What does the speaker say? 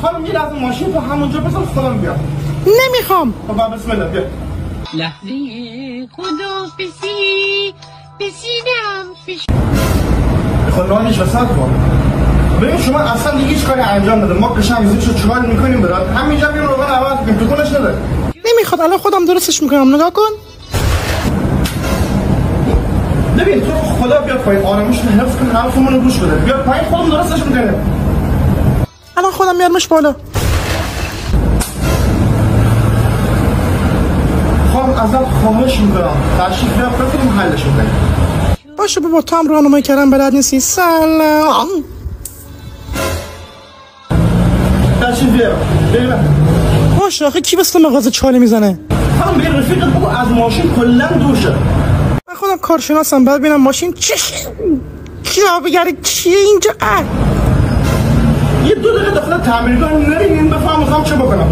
خانم یه لحظه ماشین تو همونجا بذار خودم بیام. نمیخوام. خب بسم الله بیا. لحظه خداحافظی بسیدم فیش. خب نانش وسط کن. ببین شما اصلا دیگه هیچ کاری انجام نده. ما قشنگ زیرشو چیکار میکنیم برات؟ همینجا میام روغن عوض کنیم. تو کنش نده. نمیخواد الان خودم درستش میکنم. نگاه کن. ببین تو خدا بیا پایین آرامش رو حفظ کن حرفمون رو گوش بده. بیا پایین خودم درستش میکنم. الان خودم میارمش بالا. خب ازت خواهش میکنم تشریف بیار بکنیم حلش کنیم. باشه بابا تو هم راهنمایی کردن بلد نیستی. سلام. تشریف بیار. ببین. باشه آخه کی بسته مغازه چاله میزنه؟ خانم به رفیقت بگو از ماشین کلا دور شه. من خودم کارشناسم بعد ببینم ماشین کیا بگردی چیه اینجا؟ یه 2 دقیقه داخل تعمیرگاه نریم بفهم میخوام چه بکنم.